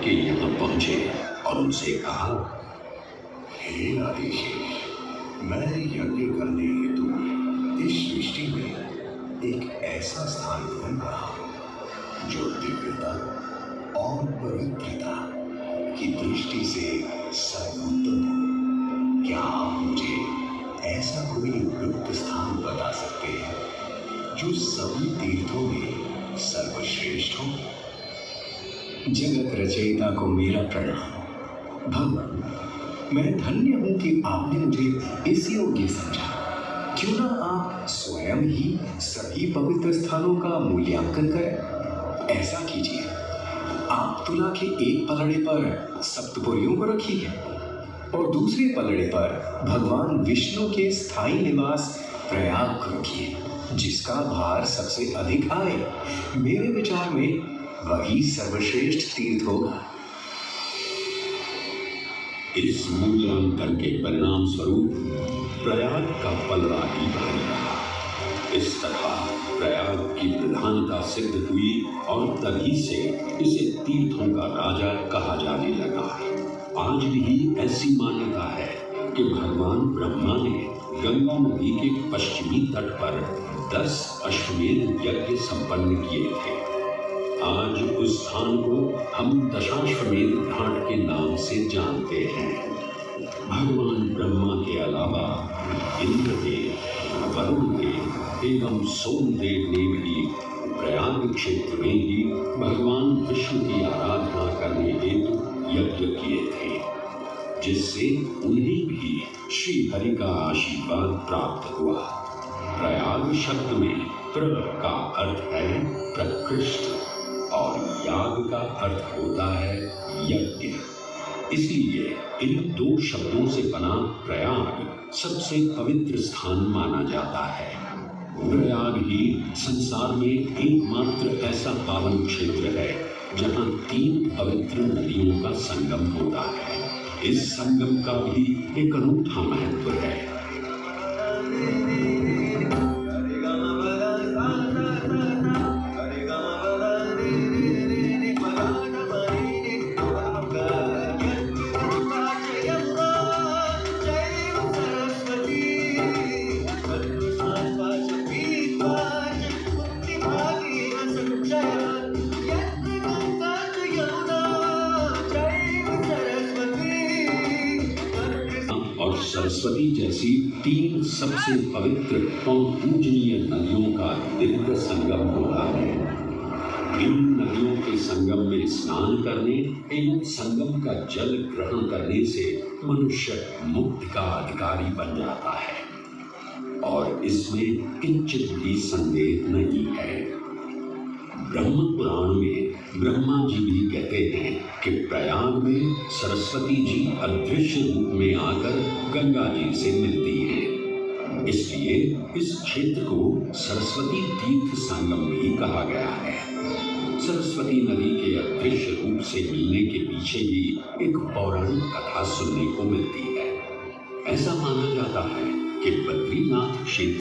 के यहाँ पहुंचे और उनसे कहा, हे आदिशेष, मैं यज्ञ करने हेतु इस सृष्टि में एक ऐसा स्थान ढूंढ रहा हूं जो दिव्यता और पवित्रता की दृष्टि से सर्वोत्तम हो। क्या आप मुझे ऐसा कोई उपयुक्त स्थान बता सकते हैं जो सभी तीर्थों में सर्वश्रेष्ठ हो? जगत रचयिता को मेरा प्रणाम। भगवान, मैं धन्य हूं कि आपने मुझे इस योग्य समझा। क्यों ना आप स्वयं ही सभी पवित्र स्थानों का मूल्यांकन करें। ऐसा कीजिए, आप तुला के एक पलड़े पर सप्तपुरियों को रखिए और दूसरे पलड़े पर भगवान विष्णु के स्थायी निवास प्रयाग को रखिए, जिसका भार सबसे अधिक आए। मेरे विचार में वही सर्वश्रेष्ठ तीर्थ होगा। इस मूल्यांकन के परिणाम स्वरूप प्रयाग का पलड़ा ही भारी रहा। इस तरह प्रयाग की प्रधानता सिद्ध हुई और तभी से इसे तीर्थों का राजा कहा जाने लगा। आज भी ऐसी मान्यता है कि भगवान ब्रह्मा ने गंगा नदी के पश्चिमी तट पर 10 अश्वमेध यज्ञ संपन्न किए थे। आज उस स्थान को हम दशाश्वमेध घाट के नाम से जानते हैं। भगवान ब्रह्मा के अलावा इंद्रदेव, वरुण देव एवं सोमदेव ने भी प्रयाग क्षेत्र में ही भगवान विष्णु की आराधना करने हेतु यज्ञ किए थे, जिससे उन्हें भी श्री हरि का आशीर्वाद प्राप्त हुआ। प्रयाग शब्द में प्र का अर्थ है प्रकृष्ट और याग का अर्थ होता है यज्ञ। इसलिए इन दो शब्दों से बना प्रयाग सबसे पवित्र स्थान माना जाता है। प्रयाग ही संसार में एकमात्र ऐसा पावन क्षेत्र है जहां 3 पवित्र नदियों का संगम होता है। इस संगम का भी एक अनूठा महत्व है। और सरस्वती जैसी 3 सबसे पवित्र और पूजनीय नदियों का दिव्य संगम होता है। इन नदियों के संगम में स्नान करने एवं संगम का जल ग्रहण करने से मनुष्य मुक्ति का अधिकारी बन जाता है और इसमें किंचित भी संदेह नहीं है। ब्रह्म पुराण में ब्रह्मा जी भी कहते हैं कि प्रयाग में सरस्वती जी अदृश्य रूप में आकर गंगा जी से मिलती हैं। इसलिए इस क्षेत्र को सरस्वती तीर्थ संगम भी कहा गया है। सरस्वती नदी के अदृश्य रूप से मिलने के पीछे भी एक पौराणिक कथा सुनने को मिलती है। ऐसा माना जाता है कि बद्रीनाथ क्षेत्र